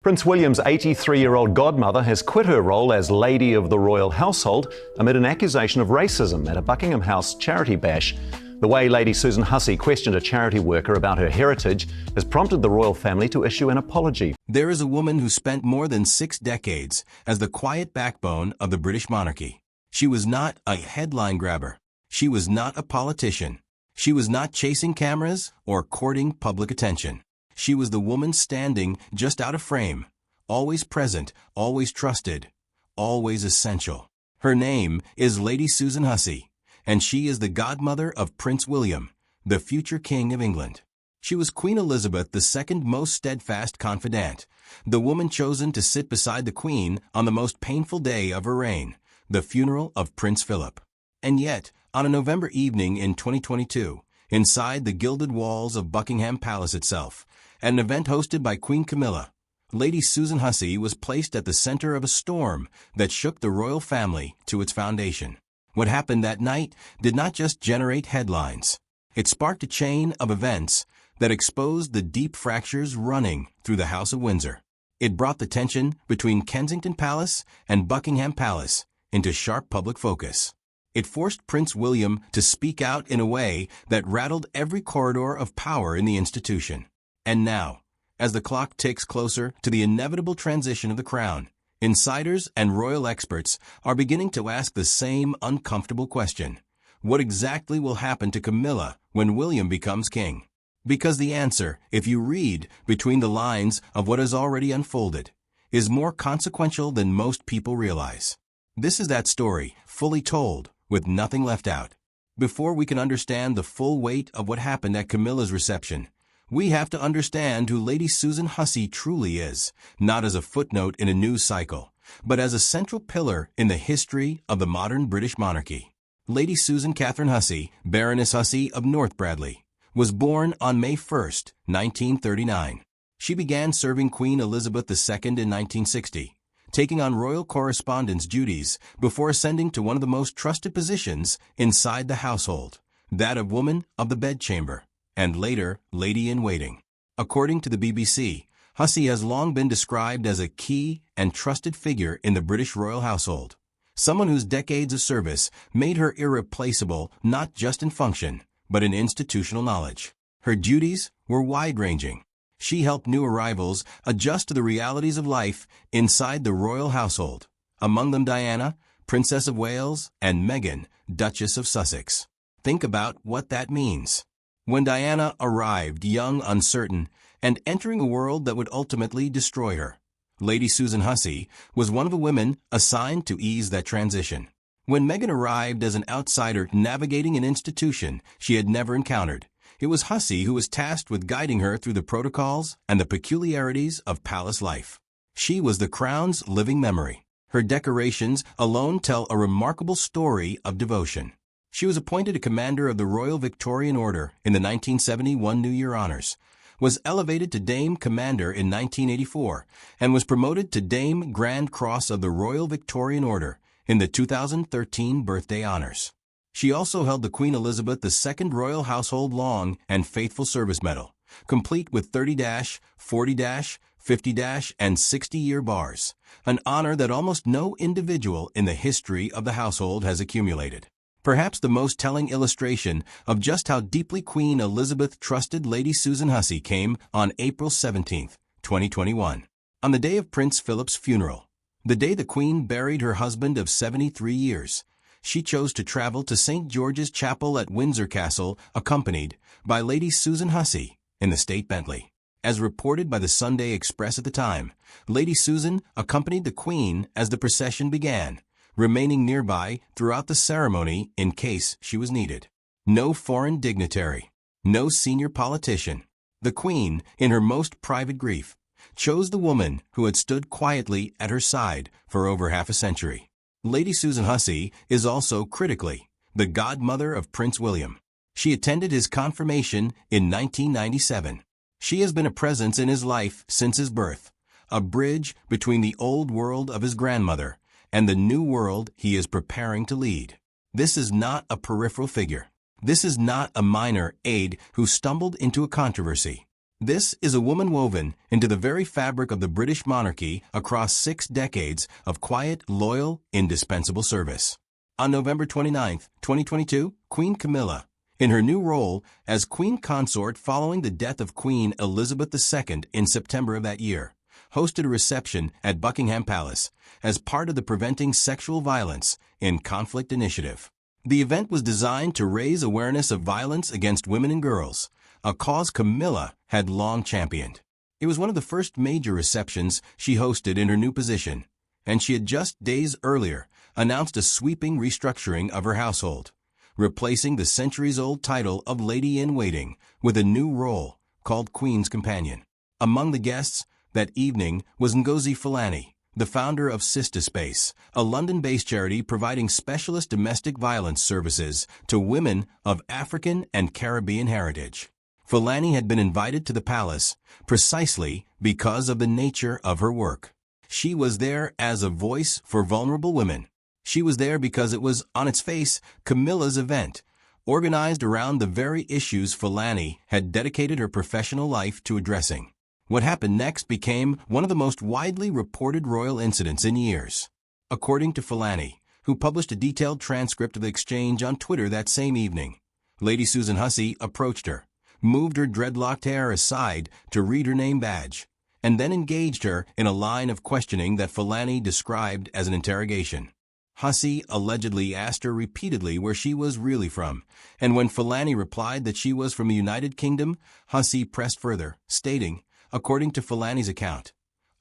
Prince William's 83-year-old godmother has quit her role as Lady of the Royal Household amid an accusation of racism at a Buckingham House charity bash. The way Lady Susan Hussey questioned a charity worker about her heritage has prompted the royal family to issue an apology. There is a woman who spent more than 6 decades as the quiet backbone of the British monarchy. She was not a headline grabber. She was not a politician. She was not chasing cameras or courting public attention. She was the woman standing just out of frame, always present, always trusted, always essential. Her name is Lady Susan Hussey, and she is the godmother of Prince William, the future King of England. She was Queen Elizabeth II's most steadfast confidant, the woman chosen to sit beside the Queen on the most painful day of her reign, the funeral of Prince Philip. And yet, on a November evening in 2022, inside the gilded walls of Buckingham Palace itself, at an event hosted by Queen Camilla, Lady Susan Hussey was placed at the center of a storm that shook the royal family to its foundation. What happened that night did not just generate headlines. It sparked a chain of events that exposed the deep fractures running through the House of Windsor. It brought the tension between Kensington Palace and Buckingham Palace into sharp public focus. It forced Prince William to speak out in a way that rattled every corridor of power in the institution. And now, as the clock ticks closer to the inevitable transition of the crown, insiders and royal experts are beginning to ask the same uncomfortable question. What exactly will happen to Camilla when William becomes king? Because the answer, if you read between the lines of what has already unfolded, is more consequential than most people realize. This is that story, fully told, with nothing left out. Before we can understand the full weight of what happened at Camilla's reception, we have to understand who Lady Susan Hussey truly is, not as a footnote in a news cycle, but as a central pillar in the history of the modern British monarchy. Lady Susan Catherine Hussey, Baroness Hussey of North Bradley, was born on May 1, 1939. She began serving Queen Elizabeth II in 1960, taking on royal correspondence duties before ascending to one of the most trusted positions inside the household, that of woman of the bedchamber, and later, lady-in-waiting. According to the BBC, Hussey has long been described as a key and trusted figure in the British royal household, someone whose decades of service made her irreplaceable not just in function, but in institutional knowledge. Her duties were wide-ranging. She helped new arrivals adjust to the realities of life inside the royal household, among them Diana, Princess of Wales, and Meghan, Duchess of Sussex. Think about what that means. When Diana arrived, young, uncertain, and entering a world that would ultimately destroy her, Lady Susan Hussey was one of the women assigned to ease that transition. When Meghan arrived as an outsider navigating an institution she had never encountered, it was Hussey who was tasked with guiding her through the protocols and the peculiarities of palace life. She was the crown's living memory. Her decorations alone tell a remarkable story of devotion. She was appointed a commander of the Royal Victorian Order in the 1971 New Year Honors, was elevated to Dame Commander in 1984, and was promoted to Dame Grand Cross of the Royal Victorian Order in the 2013 Birthday Honors. She also held the Queen Elizabeth II Royal Household Long and Faithful Service Medal, complete with 30-, 40-, 50-, and 60-year bars, an honor that almost no individual in the history of the household has accumulated. Perhaps the most telling illustration of just how deeply Queen Elizabeth trusted Lady Susan Hussey came on April 17, 2021, on the day of Prince Philip's funeral. The day the Queen buried her husband of 73 years, she chose to travel to St. George's Chapel at Windsor Castle, accompanied by Lady Susan Hussey in the State Bentley. As reported by the Sunday Express at the time, Lady Susan accompanied the Queen as the procession began, remaining nearby throughout the ceremony in case she was needed. No foreign dignitary, no senior politician. The Queen, in her most private grief, chose the woman who had stood quietly at her side for over half a century. Lady Susan Hussey is also, critically, the godmother of Prince William. She attended his confirmation in 1997. She has been a presence in his life since his birth, a bridge between the old world of his grandmother and the new world he is preparing to lead. This is not a peripheral figure. This is not a minor aide who stumbled into a controversy. This is a woman woven into the very fabric of the British monarchy across 6 decades of quiet, loyal, indispensable service. On November 29, 2022, Queen Camilla, in her new role as Queen Consort following the death of Queen Elizabeth II in September of that year, hosted a reception at Buckingham Palace as part of the Preventing Sexual Violence in Conflict initiative. The event was designed to raise awareness of violence against women and girls, a cause Camilla had long championed. It was one of the first major receptions she hosted in her new position, and she had just days earlier announced a sweeping restructuring of her household, replacing the centuries-old title of Lady-in-Waiting with a new role called Queen's Companion. Among the guests that evening was Ngozi Fulani, the founder of Sister Space, a London-based charity providing specialist domestic violence services to women of African and Caribbean heritage. Fulani had been invited to the palace precisely because of the nature of her work. She was there as a voice for vulnerable women. She was there because it was, on its face, Camilla's event, organized around the very issues Fulani had dedicated her professional life to addressing. What happened next became one of the most widely reported royal incidents in years. According to Fulani, who published a detailed transcript of the exchange on Twitter that same evening, Lady Susan Hussey approached her, moved her dreadlocked hair aside to read her name badge, and then engaged her in a line of questioning that Fulani described as an interrogation. Hussey allegedly asked her repeatedly where she was really from, and when Fulani replied that she was from the United Kingdom, Hussey pressed further, stating, according to Fulani's account,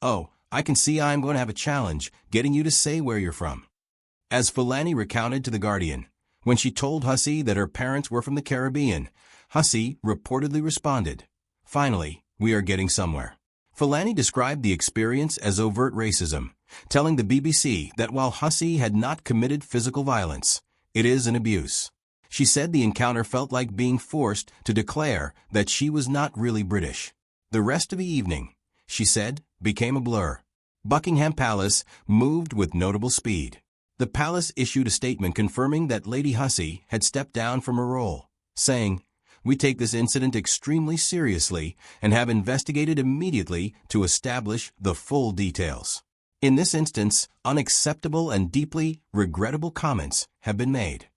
"Oh, I can see I'm going to have a challenge getting you to say where you're from." As Fulani recounted to The Guardian, when she told Hussey that her parents were from the Caribbean, Hussey reportedly responded, "Finally, we are getting somewhere." Fulani described the experience as overt racism, telling the BBC that while Hussey had not committed physical violence, it is an abuse. She said the encounter felt like being forced to declare that she was not really British. The rest of the evening, she said, became a blur. Buckingham Palace moved with notable speed. The palace issued a statement confirming that Lady Hussey had stepped down from her role, saying, "We take this incident extremely seriously and have investigated immediately to establish the full details. In this instance, unacceptable and deeply regrettable comments have been made."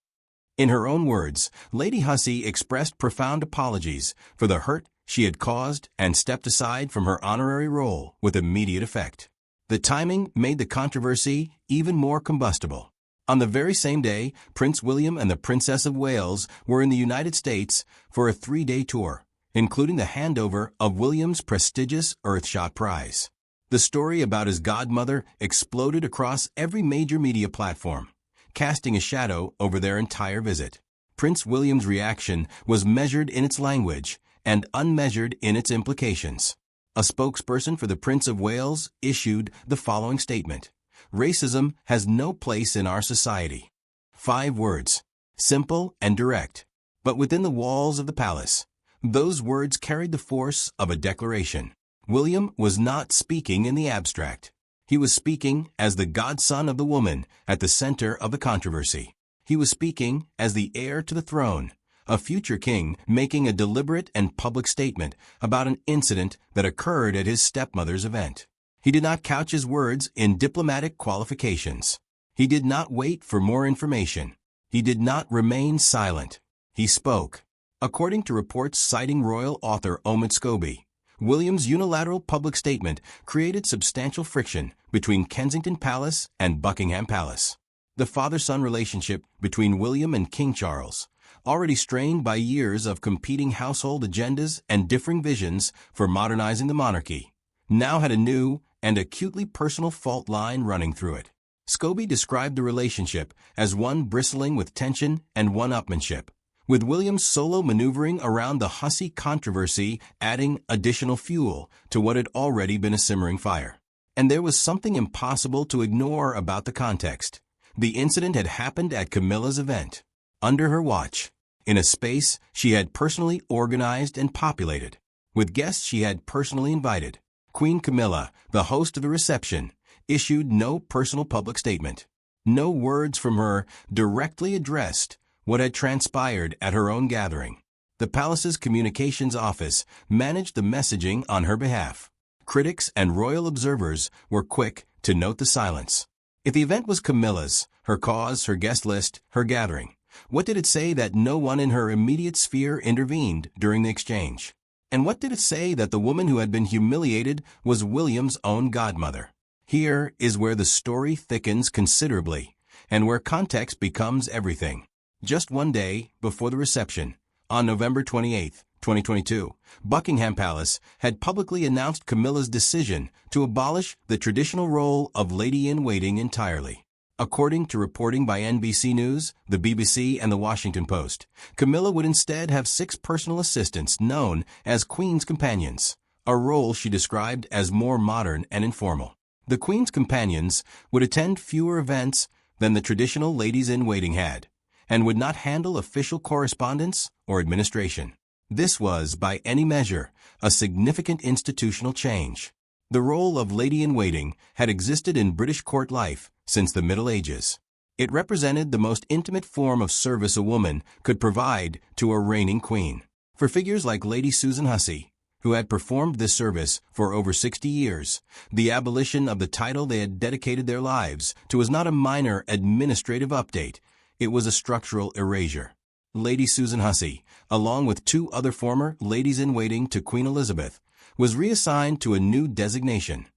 In her own words, Lady Hussey expressed profound apologies for the hurt she had caused and stepped aside from her honorary role with immediate effect. The timing made the controversy even more combustible. On the very same day, Prince William and the Princess of Wales were in the United States for a 3-day tour, including the handover of William's prestigious Earthshot Prize. The story about his godmother exploded across every major media platform, casting a shadow over their entire visit. Prince William's reaction was measured in its language and unmeasured in its implications. A spokesperson for the Prince of Wales issued the following statement: "Racism has no place in our society." 5 words, simple and direct, but within the walls of the palace, those words carried the force of a declaration. William was not speaking in the abstract. He was speaking as the godson of the woman at the center of the controversy. He was speaking as the heir to the throne, a future king making a deliberate and public statement about an incident that occurred at his stepmother's event. He did not couch his words in diplomatic qualifications. He did not wait for more information. He did not remain silent. He spoke. According to reports citing royal author Omid Scobie, William's unilateral public statement created substantial friction between Kensington Palace and Buckingham Palace. The father-son relationship between William and King Charles, already strained by years of competing household agendas and differing visions for modernizing the monarchy, now had a new and acutely personal fault line running through it. Scobie described the relationship as one bristling with tension and one-upmanship, with William's solo maneuvering around the Hussey controversy adding additional fuel to what had already been a simmering fire. And there was something impossible to ignore about the context. The incident had happened at Camilla's event, under her watch, in a space she had personally organized and populated, with guests she had personally invited. Queen Camilla, the host of the reception, issued no personal public statement. No words from her directly addressed what had transpired at her own gathering. The palace's communications office managed the messaging on her behalf. Critics and royal observers were quick to note the silence. If the event was Camilla's, her cause, her guest list, her gathering, what did it say that no one in her immediate sphere intervened during the exchange? And what did it say that the woman who had been humiliated was William's own godmother? Here is where the story thickens considerably, and where context becomes everything. Just one day before the reception, on November 28, 2022, Buckingham Palace had publicly announced Camilla's decision to abolish the traditional role of lady-in-waiting entirely. According to reporting by NBC News, the BBC, and the Washington Post, Camilla would instead have 6 personal assistants known as Queen's Companions, a role she described as more modern and informal. The Queen's Companions would attend fewer events than the traditional ladies-in-waiting had, and would not handle official correspondence or administration. This was, by any measure, a significant institutional change. The role of lady-in-waiting had existed in British court life since the Middle Ages. It represented the most intimate form of service a woman could provide to a reigning queen. For figures like Lady Susan Hussey, who had performed this service for over 60 years, the abolition of the title they had dedicated their lives to was not a minor administrative update, it was a structural erasure. Lady Susan Hussey, along with 2 other former ladies-in-waiting to Queen Elizabeth, was reassigned to a new designation,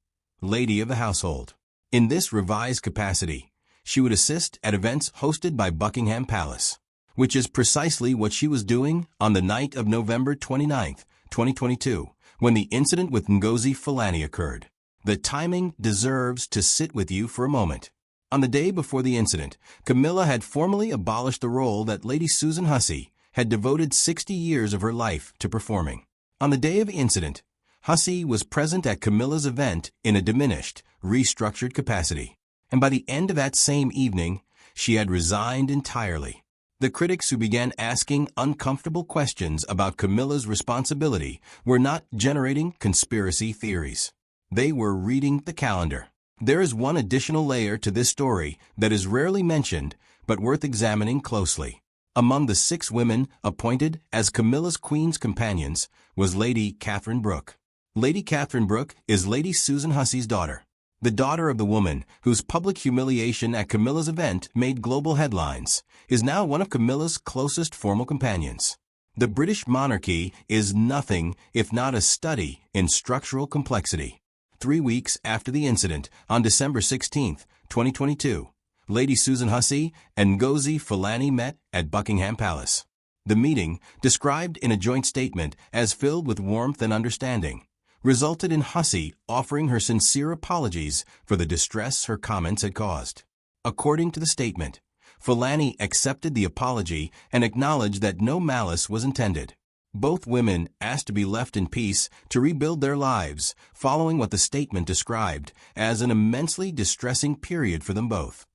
Lady of the Household. In this revised capacity, she would assist at events hosted by Buckingham Palace, which is precisely what she was doing on the night of November 29, 2022, when the incident with Ngozi Fulani occurred. The timing deserves to sit with you for a moment. On the day before the incident, Camilla had formally abolished the role that Lady Susan Hussey had devoted 60 years of her life to performing. On the day of the incident, Hussey was present at Camilla's event in a diminished, restructured capacity, and by the end of that same evening, she had resigned entirely. The critics who began asking uncomfortable questions about Camilla's responsibility were not generating conspiracy theories. They were reading the calendar. There is one additional layer to this story that is rarely mentioned, but worth examining closely. Among the 6 women appointed as Camilla's Queen's Companions was Lady Catherine Brooke. Lady Catherine Brooke is Lady Susan Hussey's daughter, the daughter of the woman whose public humiliation at Camilla's event made global headlines, is now one of Camilla's closest formal companions. The British monarchy is nothing if not a study in structural complexity. 3 weeks after the incident, on December 16, 2022, Lady Susan Hussey and Ngozi Fulani met at Buckingham Palace. The meeting, described in a joint statement as filled with warmth and understanding, resulted in Hussey offering her sincere apologies for the distress her comments had caused. According to the statement, Fulani accepted the apology and acknowledged that no malice was intended. Both women asked to be left in peace to rebuild their lives following what the statement described as an immensely distressing period for them both.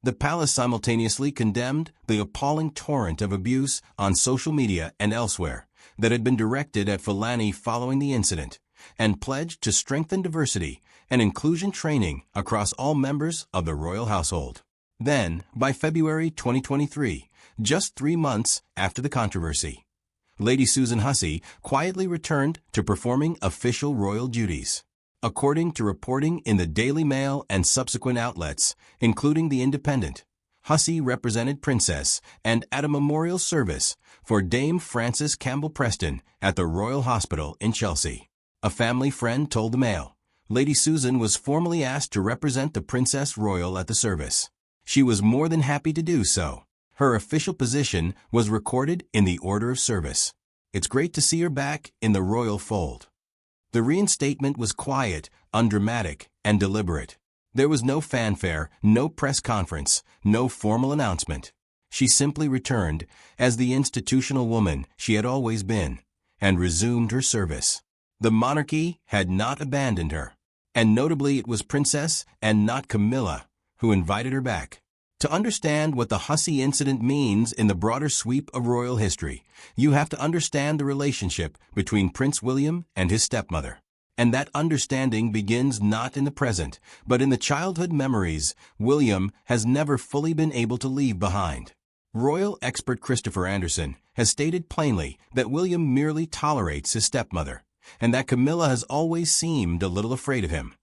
The palace simultaneously condemned the appalling torrent of abuse on social media and elsewhere that had been directed at Fulani following the incident, and pledged to strengthen diversity and inclusion training across all members of the royal household. Then, by February 2023, just 3 months after the controversy, Lady Susan Hussey quietly returned to performing official royal duties. According to reporting in the Daily Mail and subsequent outlets, including The Independent, Hussey represented Princess and at a memorial service for Dame Frances Campbell Preston at the Royal Hospital in Chelsea. A family friend told the Mail, Lady Susan was formally asked to represent the Princess Royal at the service. She was more than happy to do so. Her official position was recorded in the Order of Service. It's great to see her back in the royal fold. The reinstatement was quiet, undramatic, and deliberate. There was no fanfare, no press conference, no formal announcement. She simply returned as the institutional woman she had always been, and resumed her service. The monarchy had not abandoned her, and notably it was Princess and not Camilla who invited her back. To understand what the Hussey incident means in the broader sweep of royal history, you have to understand the relationship between Prince William and his stepmother. And that understanding begins not in the present, but in the childhood memories William has never fully been able to leave behind. Royal expert Christopher Anderson has stated plainly that William merely tolerates his stepmother, and that Camilla has always seemed a little afraid of him.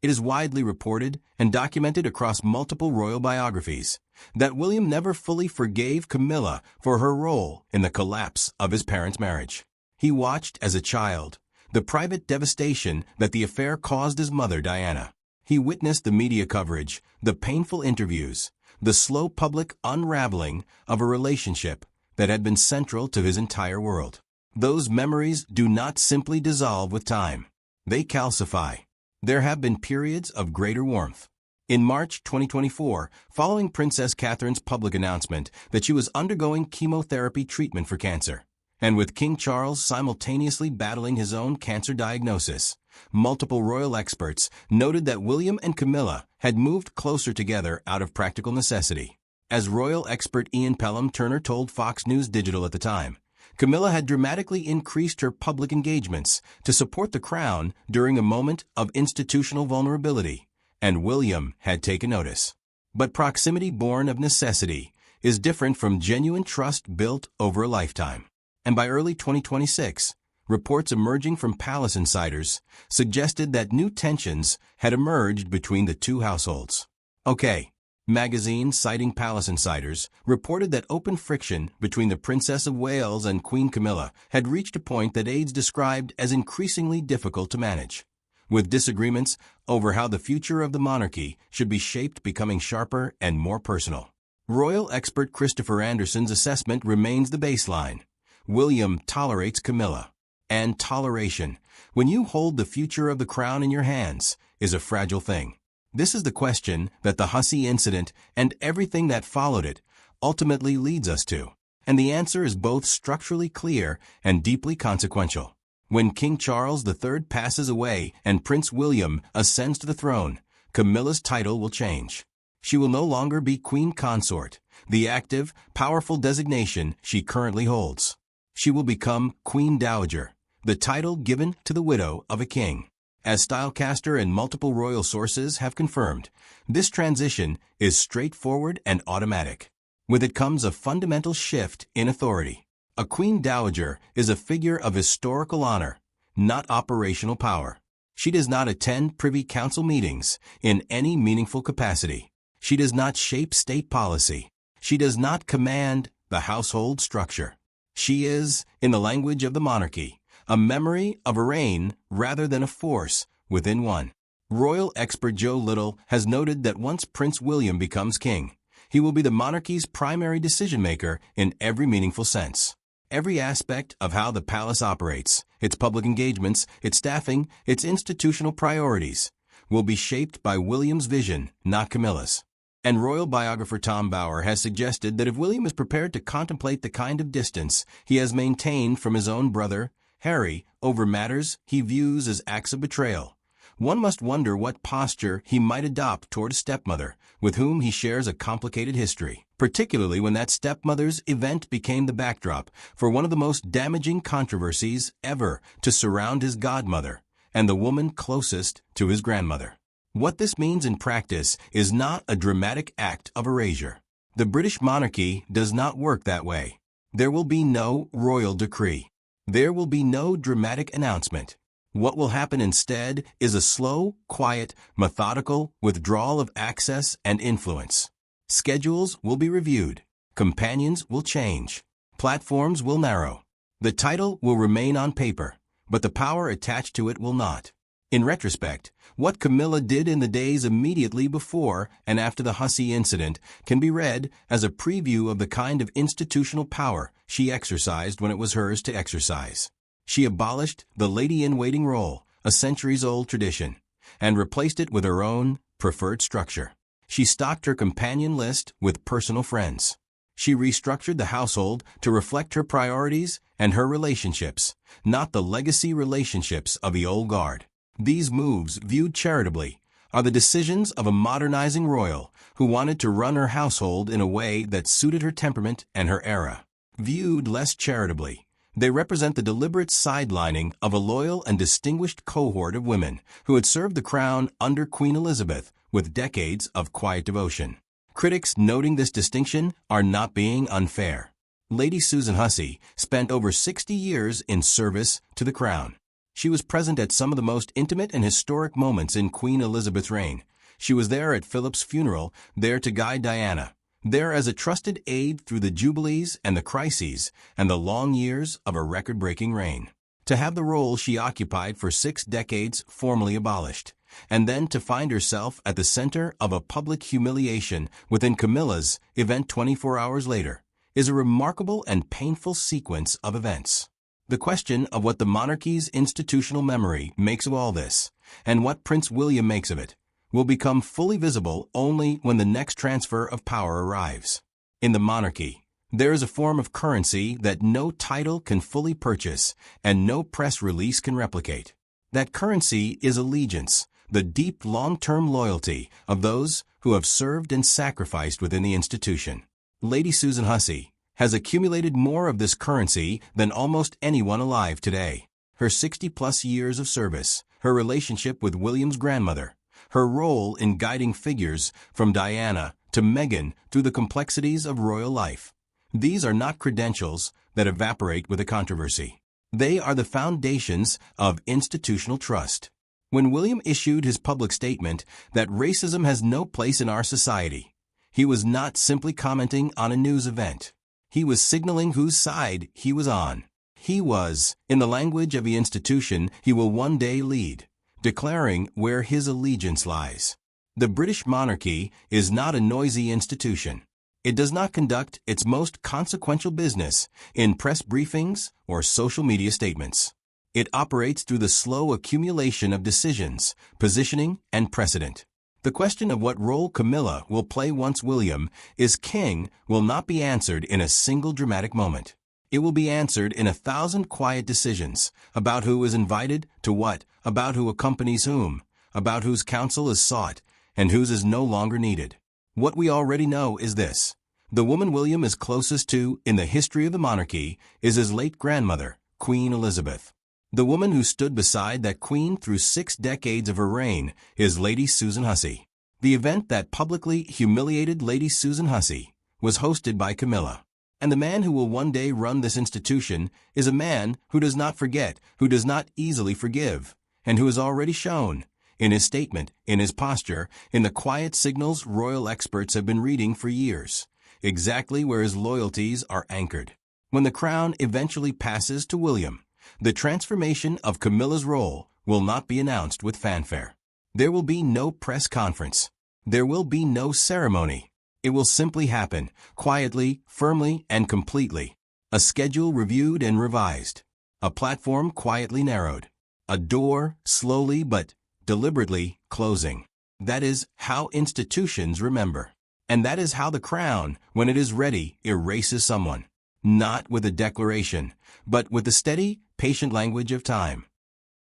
It is widely reported and documented across multiple royal biographies that William never fully forgave Camilla for her role in the collapse of his parents' marriage. He watched as a child the private devastation that the affair caused his mother, Diana. He witnessed the media coverage, the painful interviews, the slow public unraveling of a relationship that had been central to his entire world. Those memories do not simply dissolve with time. They calcify. There have been periods of greater warmth. In March 2024, following Princess Catherine's public announcement that she was undergoing chemotherapy treatment for cancer, and with King Charles simultaneously battling his own cancer diagnosis, multiple royal experts noted that William and Camilla had moved closer together out of practical necessity. As royal expert Ian Pelham-Turner told Fox News Digital at the time, Camilla had dramatically increased her public engagements to support the crown during a moment of institutional vulnerability, and William had taken notice. But proximity born of necessity is different from genuine trust built over a lifetime. And by early 2026, reports emerging from palace insiders suggested that new tensions had emerged between the two households. OK magazine, citing palace insiders, reported that open friction between the Princess of Wales and Queen Camilla had reached a point that aides described as increasingly difficult to manage, with disagreements over how the future of the monarchy should be shaped becoming sharper and more personal. Royal expert Christopher Anderson's assessment remains the baseline. William tolerates Camilla. And toleration, when you hold the future of the crown in your hands, is a fragile thing. This is the question that the Hussey incident and everything that followed it ultimately leads us to. And the answer is both structurally clear and deeply consequential. When King Charles III passes away and Prince William ascends to the throne, Camilla's title will change. She will no longer be Queen Consort, the active, powerful designation she currently holds. She will become Queen Dowager, the title given to the widow of a king. As Stylecaster and multiple royal sources have confirmed, this transition is straightforward and automatic. With it comes a fundamental shift in authority. A Queen Dowager is a figure of historical honor, not operational power. She does not attend Privy Council meetings in any meaningful capacity. She does not shape state policy. She does not command the household structure. She is, in the language of the monarchy, a memory of a reign rather than a force within one. Royal expert Joe Little has noted that once Prince William becomes king, he will be the monarchy's primary decision-maker in every meaningful sense. Every aspect of how the palace operates, its public engagements, its staffing, its institutional priorities, will be shaped by William's vision, not Camilla's. And royal biographer Tom Bower has suggested that if William is prepared to contemplate the kind of distance he has maintained from his own brother, Harry, over matters he views as acts of betrayal, one must wonder what posture he might adopt toward a stepmother with whom he shares a complicated history, particularly when that stepmother's event became the backdrop for one of the most damaging controversies ever to surround his godmother and the woman closest to his grandmother. What this means in practice is not a dramatic act of erasure. The British monarchy does not work that way. There will be no royal decree. There will be no dramatic announcement. What will happen instead is a slow, quiet, methodical withdrawal of access and influence. Schedules will be reviewed. Companions will change. Platforms will narrow. The title will remain on paper, but the power attached to it will not. In retrospect, what Camilla did in the days immediately before and after the Hussey incident can be read as a preview of the kind of institutional power she exercised when it was hers to exercise. She abolished the lady-in-waiting role, a centuries-old tradition, and replaced it with her own preferred structure. She stocked her companion list with personal friends. She restructured the household to reflect her priorities and her relationships, not the legacy relationships of the old guard. These moves, viewed charitably, are the decisions of a modernizing royal who wanted to run her household in a way that suited her temperament and her era. Viewed less charitably, they represent the deliberate sidelining of a loyal and distinguished cohort of women who had served the crown under Queen Elizabeth with decades of quiet devotion. Critics noting this distinction are not being unfair. Lady Susan Hussey spent over 60 years in service to the crown. She was present at some of the most intimate and historic moments in Queen Elizabeth's reign. She was there at Philip's funeral, there to guide Diana, there as a trusted aide through the jubilees and the crises and the long years of a record-breaking reign. To have the role she occupied for 6 decades formally abolished, and then to find herself at the center of a public humiliation within Camilla's event 24 hours later, is a remarkable and painful sequence of events. The question of what the monarchy's institutional memory makes of all this, and what Prince William makes of it, will become fully visible only when the next transfer of power arrives. In the monarchy, there is a form of currency that no title can fully purchase and no press release can replicate. That currency is allegiance, the deep long-term loyalty of those who have served and sacrificed within the institution. Lady Susan Hussey has accumulated more of this currency than almost anyone alive today. Her 60-plus years of service, her relationship with William's grandmother, her role in guiding figures from Diana to Meghan through the complexities of royal life. These are not credentials that evaporate with a controversy. They are the foundations of institutional trust. When William issued his public statement that racism has no place in our society, he was not simply commenting on a news event. He was signaling whose side he was on. He was, in the language of the institution he will one day lead, declaring where his allegiance lies. The British monarchy is not a noisy institution. It does not conduct its most consequential business in press briefings or social media statements. It operates through the slow accumulation of decisions, positioning, and precedent. The question of what role Camilla will play once William is king will not be answered in a single dramatic moment. It will be answered in 1,000 quiet decisions about who is invited to what, about who accompanies whom, about whose counsel is sought, and whose is no longer needed. What we already know is this. The woman William is closest to in the history of the monarchy is his late grandmother, Queen Elizabeth. The woman who stood beside that queen through 6 decades of her reign is Lady Susan Hussey. The event that publicly humiliated Lady Susan Hussey was hosted by Camilla. And the man who will one day run this institution is a man who does not forget, who does not easily forgive, and who has already shown, in his statement, in his posture, in the quiet signals royal experts have been reading for years, exactly where his loyalties are anchored. When the crown eventually passes to William, the transformation of Camilla's role will not be announced with fanfare. There will be no press conference. There will be no ceremony. It will simply happen, quietly, firmly, and completely. A schedule reviewed and revised. A platform quietly narrowed. A door slowly but deliberately closing. That is how institutions remember. And that is how the crown, when it is ready, erases someone. Not with a declaration, but with the steady, patient language of time.